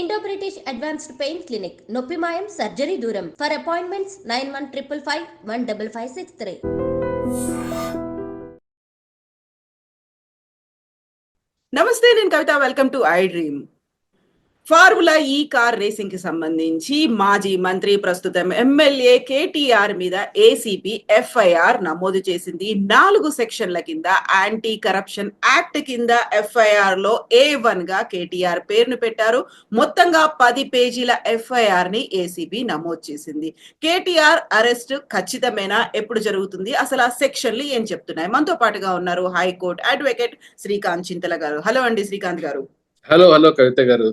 Indo-British Advanced Pain Clinic, Noppimayam Surgery Duram. For appointments 9155515563. నమస్తే, నేను Kavitha. Welcome to I dream. Formula E car racing కి సంబంధించి మాజీ మంత్రి, ప్రస్తుతం ఎమ్మెల్యే కేటీఆర్ మీద ఏసీబీ ఎఫ్ఐఆర్ నమోదు చేసింది. 4 సెక్షన్ల కింద యాంటీ కరప్షన్ యాక్ట్ కింద ఎఫ్ఐఆర్ లో A1 గా కేటీఆర్ పేరును పెట్టారు. మొత్తంగా 10 పేజీల ఎఫ్ఐఆర్ ని ఏసీబీ నమోదు చేసింది. కేటీఆర్ అరెస్ట్ ఖచ్చితమేనా? ఎప్పుడు జరుగుతుంది? అసలు ఆ సెక్షన్లు ఏం చెప్తున్నాయి? మనతో పాటుగా ఉన్నారు హైకోర్టు అడ్వకేట్ శ్రీకాంత్ చింతల గారు. హలో అండి శ్రీకాంత్ గారు. హలో కవిత గారు.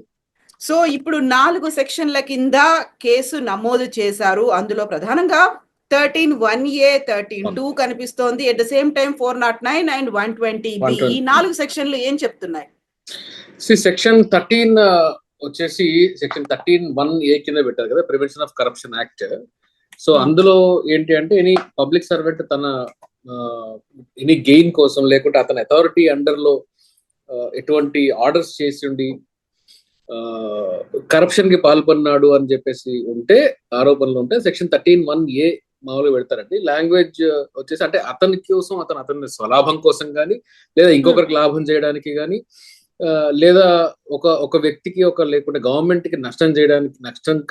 సో ఇప్పుడు 4 సెక్షన్ల కింద కేసు నమోదు చేశారు. అందులో ప్రధానంగా 13(1A), 13(2) కనిపిస్తోంది. At the same time 409 and 120B. ఈ 4 సెక్షన్లు ఏం చెప్తున్నాయి? సెక్షన్ 13 వచ్చేసి సెక్షన్ 13(1A) కింద పెట్టారు కదా, prevention of corruption act. So అందులో ఏంటి అంటే, ఎనీ పబ్లిక్ సర్వెంట్ తన ఎనీ గెయిన్ కోసం, లేకుంటే అతని అథారిటీ అండర్ లో ఎటువంటి ఆర్డర్స్ చేసి ఉండి కరప్షన్ కి పాల్పడినాడు అని చెప్పేసి ఉంటే, ఆరోపణలు ఉంటే సెక్షన్ 13(1A) మామూలుగా పెడతారండి. లాంగ్వేజ్ వచ్చేసి అంటే అతని కోసం, అతని స్వలాభం కోసం కానీ, లేదా ఇంకొకరికి లాభం చేయడానికి కానీ, లేదా ఒక వ్యక్తికి లేకుంటే గవర్నమెంట్ కి నష్టం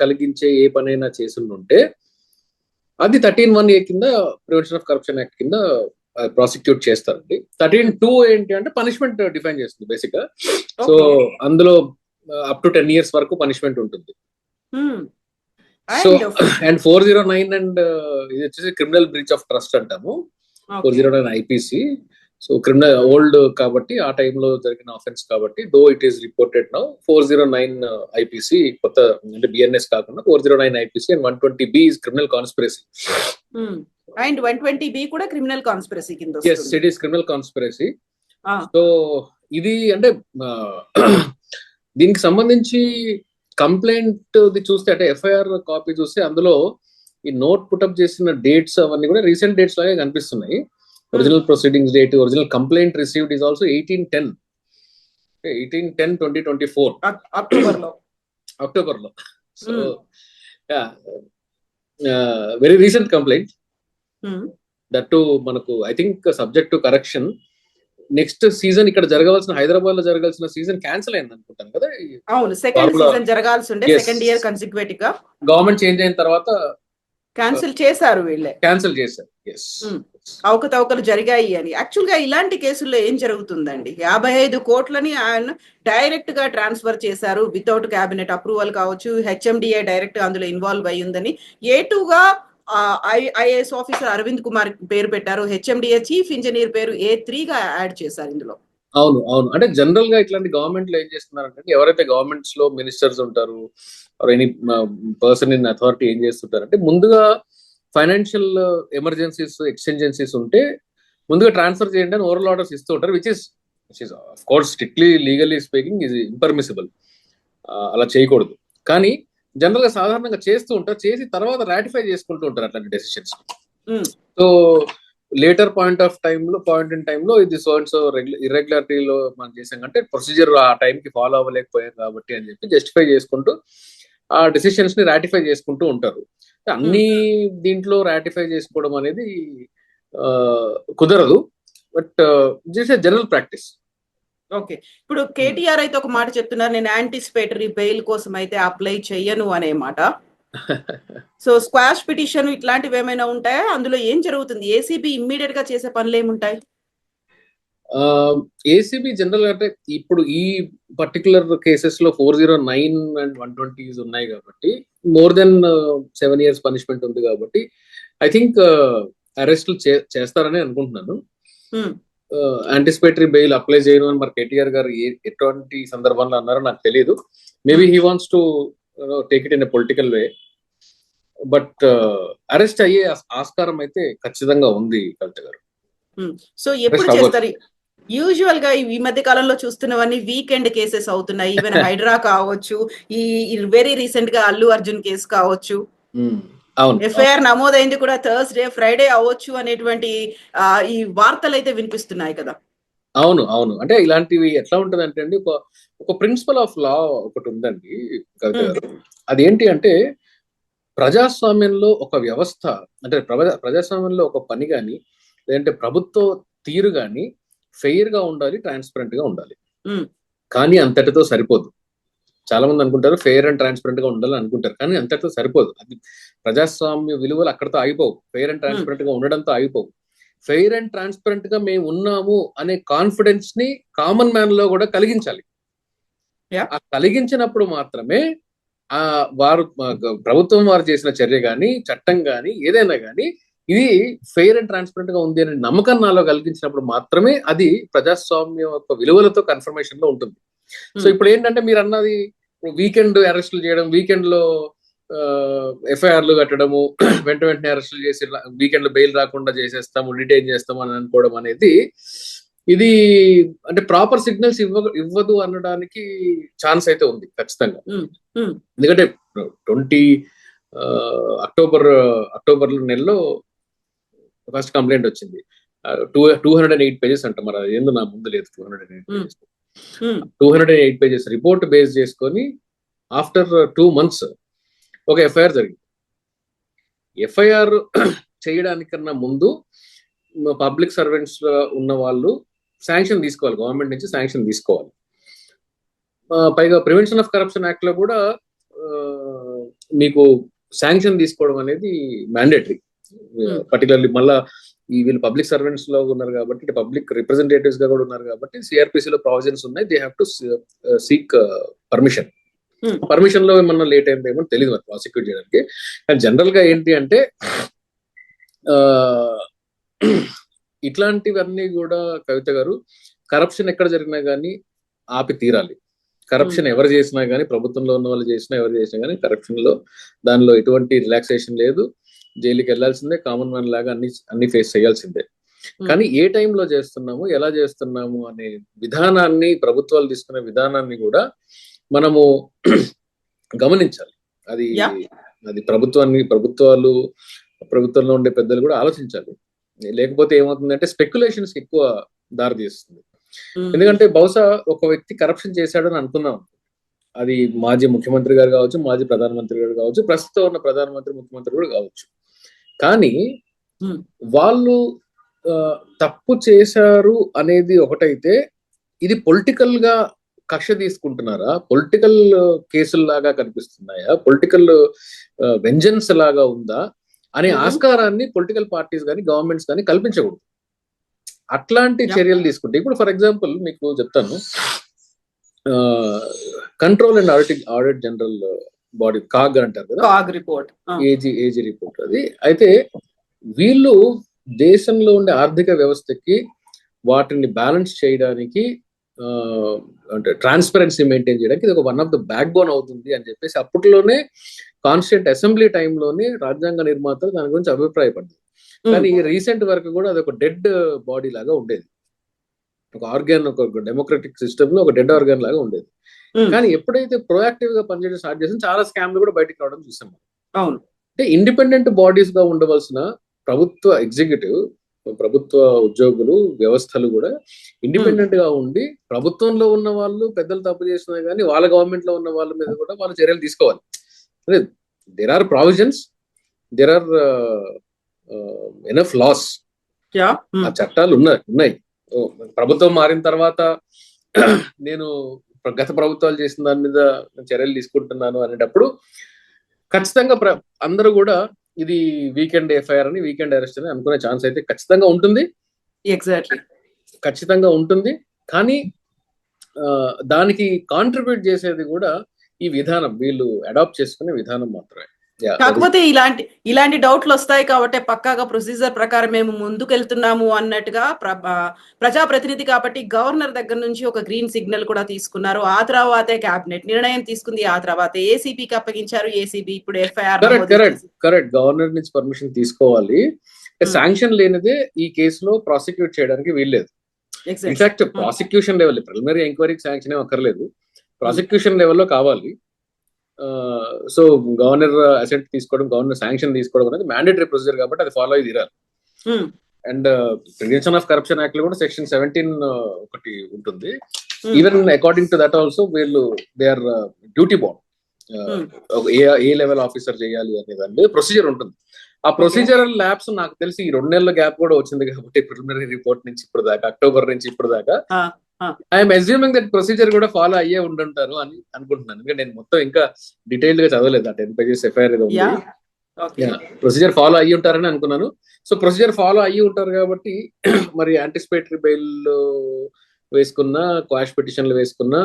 కలిగించే ఏ పనైనా చేసి ఉంటే అది 13(1A) కింద, ప్రివెన్షన్ ఆఫ్ కరప్షన్ యాక్ట్ కింద ప్రాసిక్యూట్ చేస్తారండి. 13(2) ఏంటి అంటే పనిష్మెంట్ డిఫైన్ చేస్తుంది బేసిక్ గా. సో అందులో అప్ టు 10 years వరకు పనిష్మెంట్ ఉంటుంది. సో అండ్ 409 అండ్ ఇది వచ్చేసి క్రిమినల్ బ్రీచ్ ఆఫ్ ట్రస్ట్ అంటాము. 409 IPC. సో క్రిమినల్ ఓల్డ్ కాబట్టి, ఆ టైంలో జరిగిన ఆఫెన్స్ కాబట్టి, though it is reported now 409 IPC, కొత్త అంటే BNS కాకుండా 409 IPC and 120B is criminal conspiracy. And 120B కూడా క్రిమినల్ కాన్స్పిరసీ కింద. yes, it is criminal conspiracy. So ఇది అంటే దీనికి సంబంధించి కంప్లైంట్ చూస్తే, అంటే ఎఫ్ఐఆర్ కాపీ చూస్తే, అందులో ఈ నోట్ పుటప్ చేసిన డేట్స్ అవన్నీ కూడా రీసెంట్ డేట్స్ లాగే కనిపిస్తున్నాయి. Original proceedings date, original complaint received is also 18/10/2024 October లో. So very recent complaint. That to మనకు I think subject to correction. Next season ఇక్కడ జరగవలసిన, హైదరాబాద్ లో జరగాల్సిన సీజన్ క్యాన్సిల్ అయింది అనుకుంటాను కదా. అవును, సెకండ్ సీజన్ జరగాల్సి ఉండే, సెకండ్ ఇయర్ కన్సిక్యూటివ్ గా గవర్నమెంట్ చేంజ్ అయిన తర్వాత క్యాన్సిల్ చేశారు. క్యాన్సిల్ చేశారు. అవకతవకలు జరిగాయి అని. యాక్చువల్ గా ఇలాంటి కేసుల్లో ఏం జరుగుతుందండి? 55 కోట్లని ఆయన డైరెక్ట్ గా ట్రాన్స్ఫర్ చేశారు వితౌట్ క్యాబినెట్ అప్రూవల్ కావచ్చు. HMDA డైరెక్ట్ గా అందులో ఇన్వాల్వ్ అయ్యిందని A2 గా IAS ఆఫీసర్ అరవింద్ కుమార్ పేరు పెట్టారు. HMDA చీఫ్ ఇంజనీర్ పేరు A3 గా యాడ్ చేశారు ఇందులో. అవును. అంటే జనరల్ గా ఇట్లాంటి గవర్నమెంట్ లో ఏం చేస్తున్నారంటే, ఎవరైతే గవర్నమెంట్స్ లో మినిస్టర్స్ ఉంటారు, ఎనీ పర్సన్ ఇన్ అథారిటీ ఏం చేస్తుంటారంటే, ముందుగా ఫైనాన్షియల్ ఎమర్జెన్సీస్, ఎక్స్టెంజెన్సీస్ ఉంటే ముందుగా ట్రాన్స్ఫర్ చేయండి అని ఓరల్ ఆర్డర్స్ ఇస్తూ ఉంటారు, which is of course strictly legally speaking is impermissible. అలా చేయకూడదు. కానీ జనరల్ గా సాధారణంగా చేస్తూ ఉంటారు, చేసి తర్వాత రాటిఫై చేసుకుంటూ ఉంటారు అట్లాంటి decisions. So later point in టైంలో ఇది సో అండ్ సో ఇర్రెగ్యులారిటీలో మనం చేసాం అంటే, ప్రొసీజర్ ఆ టైంకి ఫాలో అవ్వలేకపోయాం కాబట్టి అని చెప్పి జస్టిఫై చేసుకుంటూ ఆ డెసిషన్స్ ని రాటిఫై చేసుకుంటూ ఉంటారు. అన్ని దీంట్లో రాటిఫై చేసుకోవడం అనేది కుదరదు, but this is general practice. Okay, ఇప్పుడు కేటీఆర్ అయితే ఒక మాట చెప్తున్నారు, నేను యాంటిసిపేటరీ బెయిల్ కోసం అయితే అప్లై చెయ్యను అనే మాట. సో స్క్వాష్ పిటిషన్ ఇట్లాంటివి ఏమైనా ఉంటాయా? అందులో ఏం జరుగుతుంది? ఏసీబీ ఇమ్మీడియట్ గా చేసే పనులు ఏముంటాయి? ఏసీబీ జనరల్ అంటే ఇప్పుడు ఈ పర్టికులర్ కేసెస్ లో 409 అండ్ 120 ఉన్నాయి కాబట్టి, మోర్ దెన్ 7 years పనిష్మెంట్ ఉంది కాబట్టి, ఐ థింక్ అరెస్టులు చేస్తారని అనుకుంటున్నాను. యాంటిసిపేటరీ బెయిల్ అప్లై చేయను అని మరి కేటీఆర్ గారు ఎటువంటి సందర్భంలో అన్నారో నాకు తెలియదు. Maybe he wants to take it in a political way, but arrest అయ్యే ఆస్కారం అయితే ఖచ్చితంగా ఉంది కవిత గారు. సో ఎప్పుడు చేస్తారు? యూజువల్ గా ఈ మధ్య కాలంలో చూస్తున్నవన్నీ వీకెండ్ కేసెస్ అవుతున్నాయి. ఈవెన్ హైడ్రా కావచ్చు, ఈ వెరీ రీసెంట్ గా అల్లు అర్జున్ కేసు కావచ్చు, ఎఫ్ఐఆర్ నమోదైంది కూడా థర్స్డే, ఫ్రైడే అవ్వచ్చు అనేటువంటి ఈ వార్తలు అయితే వినిపిస్తున్నాయి కదా. అవును అవును అంటే ఇలాంటివి ఎట్లా ఉంటది అంటే అండి, ఒక ప్రిన్సిపల్ ఆఫ్ లా ఒకటి ఉందండి కవిత ఉమ్, గారు. అదేంటి అంటే ప్రజాస్వామ్యంలో ఒక వ్యవస్థ, అంటే ప్రజాస్వామ్యంలో ఒక పని కానీ, లేదంటే ప్రభుత్వ తీరు కానీ ఫెయిర్ గా ఉండాలి, ట్రాన్స్పరెంట్ గా ఉండాలి. ఉమ్, కానీ అంతటితో సరిపోదు. చాలా మంది అనుకుంటారు ఫెయిర్ అండ్ ట్రాన్స్పరెంట్ గా ఉండాలని అనుకుంటారు, కానీ అంతటితో సరిపోదు. అది ప్రజాస్వామ్య విలువలు అక్కడతో ఆగిపోవు, ఫెయిర్ అండ్ ఉమ్, ట్రాన్స్పరెంట్ గా ఉండడంతో ఆగిపోవు. ఫెయిర్ అండ్ ట్రాన్స్పరెంట్ గా మేము ఉన్నాము అనే కాన్ఫిడెన్స్ ని కామన్ మ్యాన్ లో కూడా కలిగించాలి. యా ఆ కలిగించినప్పుడు మాత్రమే ఆ వారు ప్రభుత్వం వారు చేసిన చర్య గాని, చట్టం గాని, ఏదైనా గాని ఇది ఫెయిర్ అండ్ ట్రాన్స్పరెంట్ గా ఉంది అనే నమ్మకం నాలో కలిగించినప్పుడు మాత్రమే అది ప్రజాస్వామ్యం యొక్క విలువలతో కన్ఫర్మేషన్ లో ఉంటుంది. సో ఇప్పుడు ఏంటంటే మీరు అన్నది వీకెండ్ అరెస్టులు చేయడం, వీకెండ్ లో ఎఫ్ఐఆర్లు కట్టడము, వెంటనే అరెస్టులు చేసి వీకెండ్ లో బెయిల్ రాకుండా చేసేస్తాము, డిటైన్ చేస్తాము అని అనుకోవడం అనేది ఇది అంటే ప్రాపర్ సిగ్నల్స్ ఇవ్వదు అనడానికి ఛాన్స్ అయితే ఉంది ఖచ్చితంగా. ఉమ్, ఉమ్, ఎందుకంటే 20 అక్టోబర్ నెలలో ఫస్ట్ కంప్లైంట్ వచ్చింది. 208 పేజెస్ అంట, మరి అది ఏందో నా ముందు లేదు. 208 పేజెస్, ఉమ్, 208 పేజెస్ రిపోర్ట్ బేస్ చేసుకొని ఆఫ్టర్ 2 months ఒక ఎఫ్ఐఆర్ జరిగింది. ఎఫ్ఐఆర్ చేయడానికన్నా ముందు పబ్లిక్ సర్వెంట్స్ ఉన్న వాళ్ళు శాంక్షన్ తీసుకోవాలి, గవర్నమెంట్ నుంచి శాంక్షన్ తీసుకోవాలి. పైగా ప్రివెన్షన్ ఆఫ్ కరప్షన్ యాక్ట్ లో కూడా మీకు శాంక్షన్ తీసుకోవడం అనేది మ్యాండేటరీ. పర్టికులర్లీ మళ్ళా వీళ్ళు పబ్లిక్ సర్వెంట్స్ లో ఉన్నారు కాబట్టి, పబ్లిక్ రిప్రజెంటేటివ్స్ గా కూడా ఉన్నారు కాబట్టి, సిఆర్పిసి లో ప్రావిజన్స్ ఉన్నాయి. They have to seek permission. Permission లో ఏమన్నా లేట్ అయిందేమో తెలియదు మరి ప్రాసిక్యూట్ చేయడానికి. కానీ జనరల్ గా ఏంటి అంటే ఇట్లాంటివన్నీ కూడా కవిత గారు, కరప్షన్ ఎక్కడ జరిగినా కానీ ఆపి తీరాలి. కరప్షన్ ఎవరు చేసినా కానీ, ప్రభుత్వంలో ఉన్న వాళ్ళు చేసినా, ఎవరు చేసినా కానీ కరప్షన్ లో దానిలో ఎటువంటి రిలాక్సేషన్ లేదు. జైలుకి వెళ్లాల్సిందే, కామన్ మ్యాన్ లాగా అన్ని ఫేస్ చేయాల్సిందే. కానీ ఏ టైంలో చేస్తున్నాము, ఎలా చేస్తున్నాము అనే విధానాన్ని, ప్రభుత్వాలు తీసుకునే విధానాన్ని కూడా మనము గమనించాలి. అది అది ప్రభుత్వంలో ఉండే పెద్దలు కూడా ఆలోచించాలి. లేకపోతే ఏమవుతుందంటే స్పెక్యులేషన్స్ ఎక్కువ దారి తీస్తుంది. ఎందుకంటే బహుశా ఒక వ్యక్తి కరప్షన్ చేశాడని అనుకున్నాం, అది మాజీ ముఖ్యమంత్రి గారు కావచ్చు, మాజీ ప్రధానమంత్రి గారు కావచ్చు, ప్రస్తుతం ఉన్న ప్రధానమంత్రి, ముఖ్యమంత్రి కూడా కావచ్చు. కానీ వాళ్ళు తప్పు చేశారు అనేది ఒకటైతే, ఇది పొలిటికల్ గా కక్ష తీసుకుంటున్నారా, పొలిటికల్ కేసుల్లాగా కనిపిస్తున్నాయా, పొలిటికల్ వెంజన్స్ లాగా ఉందా అనే ఆస్కారాన్ని పొలిటికల్ పార్టీస్ కానీ, గవర్నమెంట్స్ కానీ కల్పించకూడదు. అట్లాంటి చర్యలు తీసుకుంటే, ఇప్పుడు ఫర్ ఎగ్జాంపుల్ మీకు చెప్తాను, control and audit general body, CAG అంటారు కదా, కాగ్ రిపోర్ట్, ఏజీ రిపోర్ట్ అది. అయితే వీళ్ళు దేశంలో ఉండే ఆర్థిక వ్యవస్థకి వాటిని బ్యాలెన్స్ చేయడానికి, అంటే ట్రాన్స్పరెన్సీ మెయింటైన్ చేయడానికి ఇది ఒక one of the back bone అవుతుంది అని చెప్పేసి అప్పట్లోనే కాన్స్టిట్యూంట్ అసెంబ్లీ టైంలోనే రాజ్యాంగ నిర్మాతలు దాని గురించి అభిప్రాయపడ్డారు. కానీ రీసెంట్ వరకు కూడా అది ఒక డెడ్ బాడీ లాగా ఉండేది, ఒక ఆర్గాన్, ఒక డెమోక్రటిక్ సిస్టమ్ లో ఒక డెడ్ ఆర్గాన్ లాగా ఉండేది. కానీ ఎప్పుడైతే ప్రొయాక్టివ్ గా పనిచేయడం స్టార్ట్ చేసి చాలా స్కామ్లు కూడా బయటకు రావడం చూసాం. అవును, అంటే ఇండిపెండెంట్ బాడీస్ గా ఉండవలసిన ప్రభుత్వ ఎగ్జిక్యూటివ్, ప్రభుత్వ ఉద్యోగులు, వ్యవస్థలు కూడా ఇండిపెండెంట్ గా ఉండి, ప్రభుత్వంలో ఉన్న వాళ్ళు పెద్దలు తప్పు చేసినా కానీ వాళ్ళ గవర్నమెంట్ లో ఉన్న వాళ్ళ మీద కూడా వాళ్ళు చర్యలు తీసుకోవాలి. There are provisions, there are enough laws, ఆ చట్టాలు ఉన్నాయి. ప్రభుత్వం మారిన తర్వాత నేను గత ప్రభుత్వాలు చేసిన దాని మీద చర్యలు తీసుకుంటున్నాను అనేటప్పుడు ఖచ్చితంగా అందరూ కూడా ఇది వీకెండ్ ఎఫ్ఐఆర్ అని, వీకెండ్ అరెస్ట్ అని అనుకునే ఛాన్స్ అయితే ఖచ్చితంగా ఉంటుంది. ఎగ్జాక్ట్లీ, ఖచ్చితంగా ఉంటుంది. కానీ దానికి కాంట్రిబ్యూట్ చేసేది కూడా ఈ విధానం, వీళ్ళు అడాప్ట్ చేసుకునే విధానం మాత్రమే. కాకపోతే ఇలాంటి డౌట్లు వస్తాయి కాబట్టి పక్కాగా ప్రొసీజర్ ప్రకారం మేము ముందుకెళ్తున్నాము అన్నట్టుగా ప్రజాప్రతినిధి కాబట్టి గవర్నర్ దగ్గర నుంచి ఒక గ్రీన్ సిగ్నల్ కూడా తీసుకున్నారు. ఆ తర్వాతే కేబినెట్ నిర్ణయం తీసుకుంది, ఆ తర్వాత ఏసీబీకి అప్పగించారు. ఏసీబీ ఇప్పుడు ఎఫ్ఐఆర్. కరెక్ట్, గవర్నర్ నుంచి పర్మిషన్ తీసుకోవాలి. శాంక్షన్ లేనిదే ఈ కేసులో ప్రాసిక్యూట్ చేయడానికి వీల్లేదు. ఇన్ఫాక్ట్ ప్రాసిక్యూషన్ లెవెల్, ప్రిలిమినరీ ఎంక్వైరీకి శాంక్షన్ ఏం అక్కర్లేదు, ప్రాసిక్యూషన్ లెవెల్లో కావాలి. సో గవర్నర్ అసెంట్ తీసుకోవడం, గవర్నర్ శాంక్షన్ తీసుకోవడం అనేది మ్యాండేటరీ ప్రొసీజర్ కాబట్టి అది ఫాలో అయ్యి తీరాలి. And prevention of corruption act లో కూడా సెక్షన్ 17 ఒకటి ఉంటుంది. Even according to that also వీళ్ళు దే ఆర్ డ్యూటీ బౌండ్, ఏ లెవెల్ ఆఫీసర్ చేయాలి అనే దాని మీద ప్రొసీజర్ ఉంటుంది. ఆ ప్రొసీజరల్ ల్యాబ్స్ నాకు తెలిసి ఈ 2 నెలల గ్యాప్ కూడా వచ్చింది కాబట్టి ప్రిలిమినరీ రిపోర్ట్ నుంచి ఇప్పుడు దాకా, అక్టోబర్ నుంచి ఇప్పుడు దాకా ఐఎమ్ అజ్యూమింగ్ దట్ ప్రొసీజర్ కూడా ఫాలో అయ్యే ఉండుంటారు అని అనుకుంటున్నాను. ఎందుకంటే నేను మొత్తం ఇంకా డీటెయిల్డ్ గా చదవలేదు, ఆ 10 pages ఎఫ్ఐఆర్ ఏదో ఉంది. ప్రొసీజర్ ఫాలో అయ్యి ఉంటారని అనుకున్నాను. సో ప్రొసీజర్ ఫాలో అయ్యి ఉంటారు కాబట్టి మరి యాంటిసిపేటరీ బెయిల్ వేసుకున్నా, క్వాష్ పిటిషన్లు వేసుకున్నా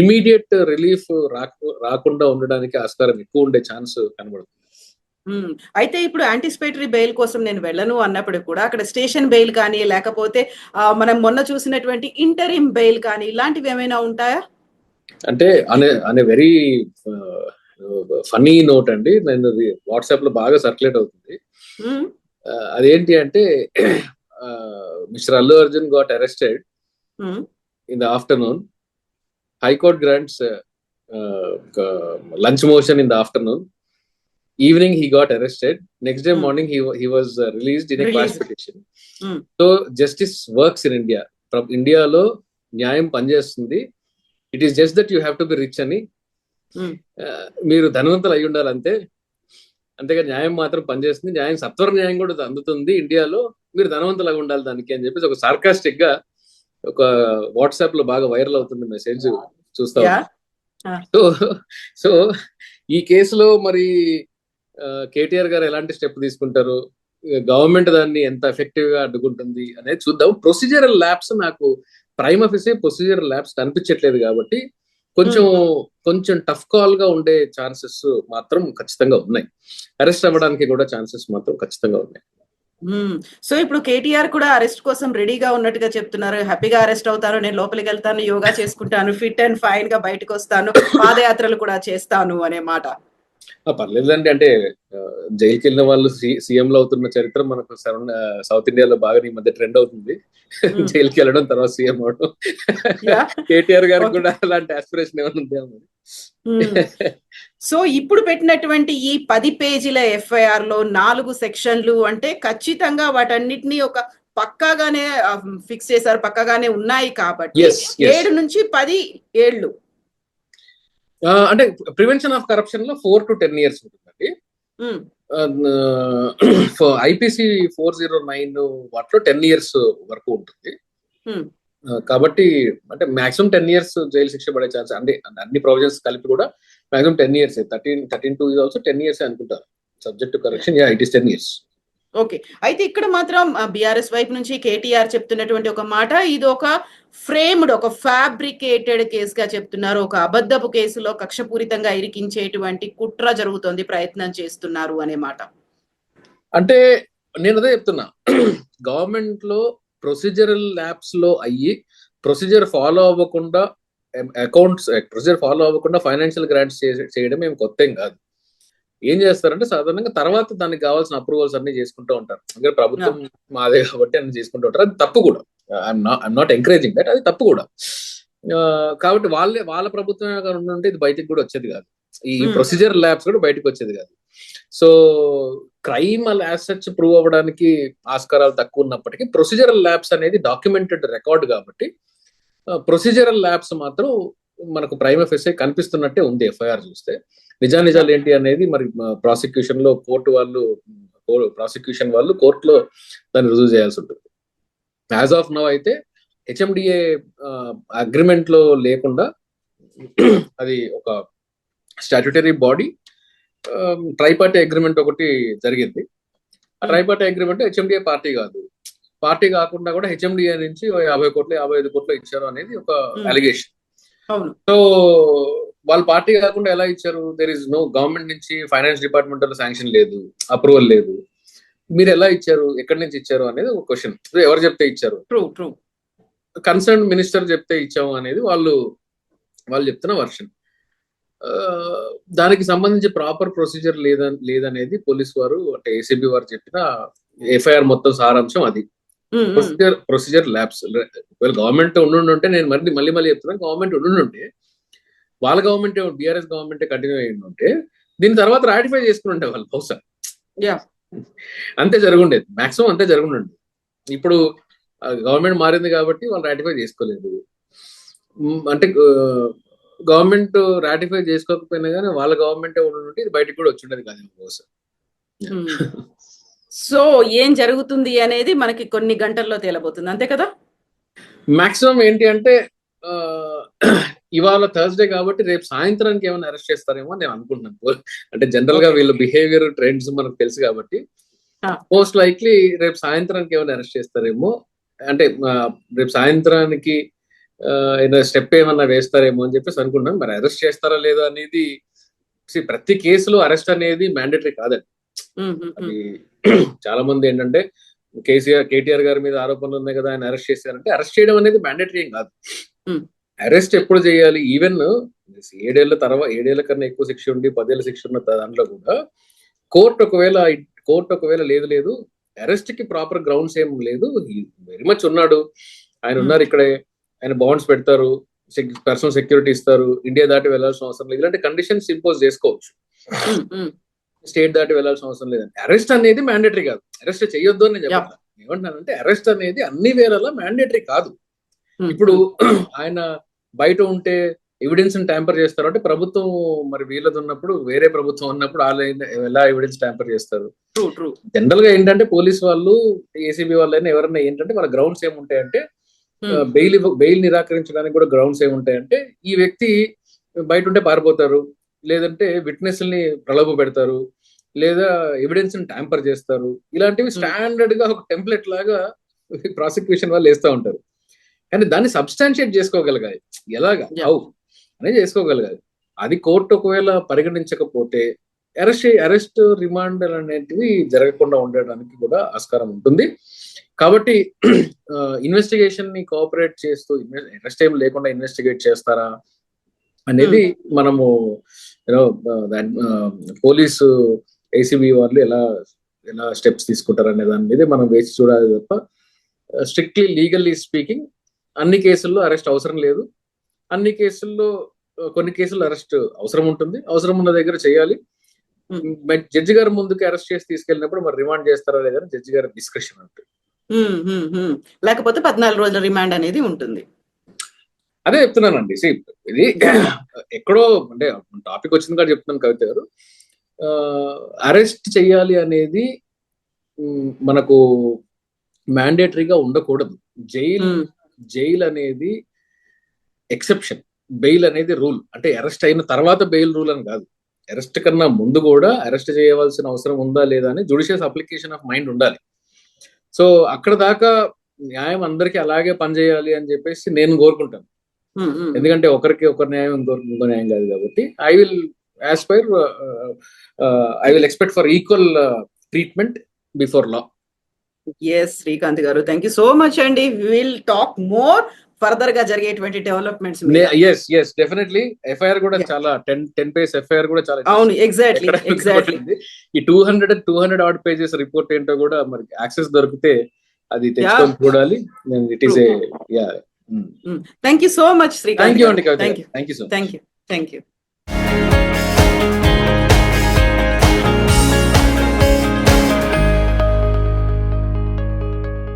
ఇమీడియట్ రిలీఫ్ రాకుండా ఉండడానికి ఆస్కారం ఎక్కువ ఉండే ఛాన్స్ కనబడుతుంది. అయితే ఇప్పుడు యాంటిసిపేటరీ బెయిల్ కోసం నేను వెళ్ళను అన్నప్పుడు కూడా అక్కడ స్టేషన్ బెయిల్ కానీ లేకపోతే మనం మొన్న చూసినటువంటి ఇంటరిమ్ బెయిల్ కానీ ఇలాంటివి ఏమైనా ఉంటాయా? అంటే అనే వెరీ ఫన్నీ నోట్ అండి, నేను వాట్సాప్ లో బాగా సర్క్యులేట్ అవుతుంది. అదేంటి అంటే mister Allu Arjun got arrested in the afternoon. High court grants lunch motion in the afternoon. Evening he got arrested. Next day morning he was released in a quash petition. So justice works in India. From India lo న్యాయం పనిచేస్తుంది. It is just that you have to be rich అని, మీరు ధనవంతులు అయి ఉండాలి అంతే, అంతేగా న్యాయం మాత్రం పనిచేస్తుంది. న్యాయం సత్వర న్యాయం కూడా అందుతుంది ఇండియాలో, మీరు ధనవంతులుగా ఉండాలి దానికి అని చెప్పేసి ఒక సార్కాస్టిక్ గా ఒక వాట్సాప్ లో బాగా వైరల్ అవుతుంది మెసేజ్ చూస్తా. సో ఈ కేసులో మరి కేటీఆర్ గారు ఎలాంటి స్టెప్ తీసుకుంటారు, గవర్నమెంట్ దాన్ని ఎంత ఎఫెక్టివ్ గా అడ్డుకుంటుంది అనేది చూద్దాం. ప్రొసీజరల్ ల్యాబ్స్ నాకు ప్రైమ్ ఆఫీసే ప్రొసీజరల్ ల్యాబ్స్ కనిపించట్లేదు కాబట్టి కొంచెం టఫ్ కాల్ గా ఉండే ఛాన్సెస్ మాత్రం ఖచ్చితంగా ఉన్నాయి. అరెస్ట్ అవ్వడానికి కూడా ఛాన్సెస్ మాత్రం ఖచ్చితంగా ఉన్నాయి. సో ఇప్పుడు కేటీఆర్ కూడా అరెస్ట్ కోసం రెడీగా ఉన్నట్టుగా చెప్తున్నారు. హ్యాపీగా అరెస్ట్ అవుతారు, నేను లోపలికి వెళ్తాను, యోగా చేసుకుంటాను, ఫిట్ అండ్ ఫైన్ గా బయటకు వస్తాను, పాదయాత్రలు కూడా చేస్తాను అనే మాట. పర్లేదండి, అంటే జైలుకి వెళ్ళిన వాళ్ళు సీఎంలు అవుతున్న చరిత్ర మనకు సౌత్ ఇండియాలో బాగా ఈ మధ్య ట్రెండ్ అవుతుంది. జైలుకి వెళ్ళడం తర్వాత సీఎం అవడం. కేటీఆర్ గారికి కూడా అలాంటి ఆస్పిరేషన్ ఏమైనా ఉందేమో. సో ఇప్పుడు పెట్టినటువంటి ఈ 10 పేజీల ఎఫ్ఐఆర్ లో 4 సెక్షన్లు అంటే ఖచ్చితంగా వాటన్నిటిని ఒక పక్కాగానే ఫిక్స్ చేశారు, పక్కాగానే ఉన్నాయి కాబట్టి 7 నుంచి 10 ఏళ్ళు. అంటే ప్రివెన్షన్ ఆఫ్ కరప్షన్ లో 4 to 10 years ఉంటుందండి. ఐపీసీ 409 వాటిలో 10 years వరకు ఉంటుంది. కాబట్టి అంటే మాక్సిమం 10 years జైలు శిక్ష పడే ఛాన్స్, అంటే అన్ని ప్రొవిజన్స్ కలిపి కూడా maximum 10 years. 13(2) is also 10 years అనుకుంటారు. Subject to correction, it is 10 years. Okay, అయితే ఇక్కడ మాత్రం బీఆర్ఎస్ వైపు నుంచి కేటీఆర్ చెప్తున్నటువంటి ఒక మాట, ఇది ఒక ఫ్రేమ్డ్, ఒక ఫ్యాబ్రికేటెడ్ కేసుగా చెప్తున్నారు. ఒక అబద్ధపు కేసులో కక్షపూరితంగా ఇరికించేటువంటి కుట్ర జరుగుతోంది, ప్రయత్నం చేస్తున్నారు అనే మాట. అంటే నేను అదే చెప్తున్నా, గవర్నమెంట్ లో ప్రొసీజరల్ ల్యాబ్స్ లో అయ్యి ప్రొసీజర్ ఫాలో అవ్వకుండా ప్రొసీజర్ ఫాలో అవ్వకుండా ఫైనాన్షియల్ గ్రాంట్స్ చేయడం ఏం కొత్త ఏం కాదు. ఏం చేస్తారంటే సాధారణంగా తర్వాత దానికి కావాల్సిన అప్రూవల్స్ అన్ని చేసుకుంటూ ఉంటారు. అంటే ప్రభుత్వం మాదే కాబట్టి అన్ని చేసుకుంటూ ఉంటారు. అది తప్పు కూడా. ఐఎమ్ నాట్ ఎంకరేజింగ్ దట్, అది తప్పు కూడా. కాబట్టి వాళ్ళ ప్రభుత్వం ఉంటే ఇది బయటకు కూడా వచ్చేది కాదు, ఈ ప్రొసీజర్ ల్యాబ్స్ కూడా బయటకు వచ్చేది కాదు. So crime as such prove అవ్వడానికి ఆస్కారాలు తక్కువ ఉన్నప్పటికీ ప్రొసీజరల్ ల్యాబ్స్ అనేది డాక్యుమెంటెడ్ రికార్డ్ కాబట్టి ప్రొసీజరల్ ల్యాబ్స్ మాత్రం మనకు ప్రైమ్ ఆఫీసే కనిపిస్తున్నట్టే ఉంది. ఎఫ్ఐఆర్ చూస్తే నిజాలు ఏంటి అనేది మరి ప్రాసిక్యూషన్ లో ప్రాసిక్యూషన్ వాళ్ళు కోర్టులో దాన్ని రుజువు చేయాల్సి ఉంటుంది. యాజ్ ఆఫ్ నౌ అయితే హెచ్ఎండిఏ అగ్రిమెంట్ లో లేకుండా అది ఒక స్టాట్యుటరీ బాడీ, ట్రైపార్టీ అగ్రిమెంట్ ఒకటి జరిగింది. ఆ ట్రైపార్టీ అగ్రిమెంట్ హెచ్ఎండిఏ పార్టీ కాదు, పార్టీ కాకుండా కూడా హెచ్ఎండిఏ నుంచి 50 కోట్లు 55 కోట్లు ఇచ్చారు అనేది ఒక అలిగేషన్. సో వాళ్ళ పార్టీ కాకుండా ఎలా ఇచ్చారు? దేర్ ఇస్ నో గవర్నమెంట్ నుంచి ఫైనాన్స్ డిపార్ట్మెంట్ లో శాంక్షన్ లేదు, అప్రూవల్ లేదు. మీరు ఎలా ఇచ్చారు, ఎక్కడి నుంచి ఇచ్చారు అనేది ఒక క్వశ్చన్. ఎవరు చెప్తే ఇచ్చారు? కన్సర్న్ మినిస్టర్ చెప్తే ఇచ్చాము అనేది వాళ్ళు చెప్తున్న వర్షన్. దానికి సంబంధించి ప్రాపర్ ప్రొసీజర్ లేదనేది పోలీస్ వారు అంటే ఏసీబీ వారు చెప్పిన ఎఫ్ఐఆర్ మొత్తం సారాంశం అది. ప్రొసీజర్ ల్యాబ్స్ గవర్నమెంట్ ఉండుంటే, నేను మళ్ళీ చెప్తున్నాను, గవర్నమెంట్ ఉండుంటే వాళ్ళ గవర్నమెంట్ బీఆర్ఎస్ గవర్నమెంట్ కంటిన్యూ అయ్యి ఉంటే దీని తర్వాత రాటిఫై చేసుకుని ఉంటే వాళ్ళు బహుశా. అంతే జరుగుండేది, మాక్సిమం అంతే జరుగుండేది. ఇప్పుడు గవర్నమెంట్ మారింది కాబట్టి వాళ్ళు రాటిఫై చేసుకోలేదు. అంటే గవర్నమెంట్ రాటిఫై చేసుకోకపోయినా కానీ వాళ్ళ గవర్నమెంటే ఉండి ఇది బయటకు కూడా వచ్చిండేది కాదు బహుశా. సో ఏం జరుగుతుంది అనేది మనకి కొన్ని గంటల్లో తేలబోతుంది, అంతే కదా? మాక్సిమం ఏంటి అంటే ఇవాళ థర్స్డే కాబట్టి రేపు సాయంత్రానికి ఏమైనా అరెస్ట్ చేస్తారేమో నేను అనుకుంటున్నాను. అంటే జనరల్ గా వీళ్ళ బిహేవియర్ ట్రెండ్స్ మనకు తెలుసు కాబట్టి మోస్ట్ లైక్లీ రేపు సాయంత్రానికి ఏమైనా అరెస్ట్ చేస్తారేమో. అంటే రేపు సాయంత్రానికి స్టెప్ ఏమన్నా వేస్తారేమో అని చెప్పేసి అనుకుంటున్నాను. మరి అరెస్ట్ చేస్తారా లేదా అనేది ప్రతి కేసులో అరెస్ట్ అనేది మ్యాండేటరీ కాదండి. అది చాలా మంది ఏంటంటే కేటీఆర్ గారి మీద ఆరోపణలు ఉన్నాయి కదా, ఆయన అరెస్ట్ చేశారంటే అరెస్ట్ చేయడం అనేది మ్యాండేటరీ ఏం కాదు. అరెస్ట్ ఎప్పుడు చేయాలి? ఈవెన్ 7 ఏళ్ల కన్నా ఎక్కువ శిక్ష ఉండి 10 ఏళ్ల శిక్ష ఉన్న దాంట్లో కూడా కోర్టు ఒకవేళ లేదు అరెస్ట్ కి ప్రాపర్ గ్రౌండ్స్ ఏం లేదు, వెరీ మచ్ ఉన్నాడు, ఆయన ఉన్నారు ఇక్కడే, ఆయన బాండ్స్ పెడతారు, పర్సనల్ సెక్యూరిటీ ఇస్తారు, ఇండియా దాటి వెళ్లాల్సిన అవసరం లేదు, ఇలాంటి కండిషన్స్ ఇంపోజ్ చేసుకోవచ్చు. స్టేట్ దాటి వెళ్లాల్సిన అవసరం లేదండి. అరెస్ట్ అనేది మ్యాండేటరీ కాదు, అరెస్ట్ చేయొద్దు అని నేను చెప్పాను. ఏమంటానంటే అరెస్ట్ అనేది అన్ని వేళలా మ్యాండేటరీ కాదు. ఇప్పుడు ఆయన బయట ఉంటే ఎవిడెన్స్ ట్యాంపర్ చేస్తారు అంటే ప్రభుత్వం మరి వీళ్ళది ఉన్నప్పుడు, వేరే ప్రభుత్వం ఉన్నప్పుడు వాళ్ళు ఎలా ఎవిడెన్స్ ట్యాంపర్ చేస్తారు? జనరల్ గా ఏంటంటే పోలీస్ వాళ్ళు, ఏసీబీ వాళ్ళైనా ఎవరైనా ఏంటంటే వాళ్ళ గ్రౌండ్స్ ఏముంటాయంటే బెయిల్ నిరాకరించడానికి కూడా గ్రౌండ్స్ ఏముంటాయంటే ఈ వ్యక్తి బయట ఉంటే పారిపోతారు, లేదంటే విట్నెస్ ని ప్రలోభ పెడతారు, లేదా ఎవిడెన్స్ ట్యాంపర్ చేస్తారు. ఇలాంటివి స్టాండర్డ్ గా ఒక టెంప్లెట్ లాగా ప్రాసిక్యూషన్ వాళ్ళు వేస్తూ ఉంటారు. కానీ దాన్ని సబ్స్టాన్షియేట్ చేసుకోగలగాలి, ఎలాగా హౌ అనేది చేసుకోగలగాలి. అది కోర్టు ఒకవేళ పరిగణించకపోతే అరెస్ట్ రిమాండ్ అనేటివి జరగకుండా ఉండడానికి కూడా ఆస్కారం ఉంటుంది. కాబట్టి ఇన్వెస్టిగేషన్ ని కోఆపరేట్ చేస్తూ అరెస్ట్ ఏం లేకుండా ఇన్వెస్టిగేట్ చేస్తారా అనేది మనము పోలీసు ఏసీబీ వాళ్ళు ఎలా స్టెప్స్ తీసుకుంటారు అనే దాని మీద మనం వేసి చూడాలి తప్ప స్ట్రిక్ట్లీ లీగల్లీ స్పీకింగ్ అన్ని కేసుల్లో అరెస్ట్ అవసరం లేదు. అన్ని కేసుల్లో కొన్ని కేసుల్లో అరెస్ట్ అవసరం ఉంటుంది, అవసరం ఉన్న దగ్గర చేయాలి. జడ్జి గారి ముందుకు అరెస్ట్ చేసి తీసుకెళ్ళినప్పుడు మరి రిమాండ్ చేస్తారా లేదని జడ్జి గారి డిస్కషన్ ఉంటుంది. లేకపోతే 14 రోజుల రిమాండ్ అనేది ఉంటుంది. అదే చెప్తున్నానండి. ఇది ఎక్కడో అంటే టాపిక్ వచ్చింది కూడా చెప్తున్నాను కవిత గారు. అరెస్ట్ చేయాలి అనేది మనకు మ్యాండేటరీగా ఉండకూడదు. జైల్ అనేది ఎక్సెప్షన్, బెయిల్ అనేది రూల్. అంటే అరెస్ట్ అయిన తర్వాత బెయిల్ రూల్ అని కాదు, అరెస్ట్ కన్నా ముందు కూడా అరెస్ట్ చేయవలసిన అవసరం ఉందా లేదా అని జుడిషియస్ అప్లికేషన్ ఆఫ్ మైండ్ ఉండాలి. సో అక్కడ దాకా న్యాయం అందరికీ అలాగే పనిచేయాలి అని చెప్పేసి నేను కోరుకుంటాను. ఎందుకంటే ఒకరికి ఒక న్యాయం ఇంకో న్యాయం కాదు కాబట్టి I will expect for equal treatment before law. Yes Srikanth గారు, థ్యాంక్ యూ సో మచ్ అండి. విల్ టాక్ మోర్ ఫర్దర్ గా జరిగేటువంటి డెవలప్మెంట్స్. yes definitely. ఎఫ్ఐఆర్ కూడా చాలా 10 పేజ్ ఎఫ్ఐఆర్ కూడా చాలా. అవును, ఎగ్జాక్ట్లీ. ఈ 200 ఆడ్ పేజెస్ రిపోర్ట్ ఏంటో కూడా మరి యాక్సెస్ దొరికితే అది తెచ్చుకొని చూడాలి. It is thank you so much Srikanth. Thank you అండి. Thank you. Thank you.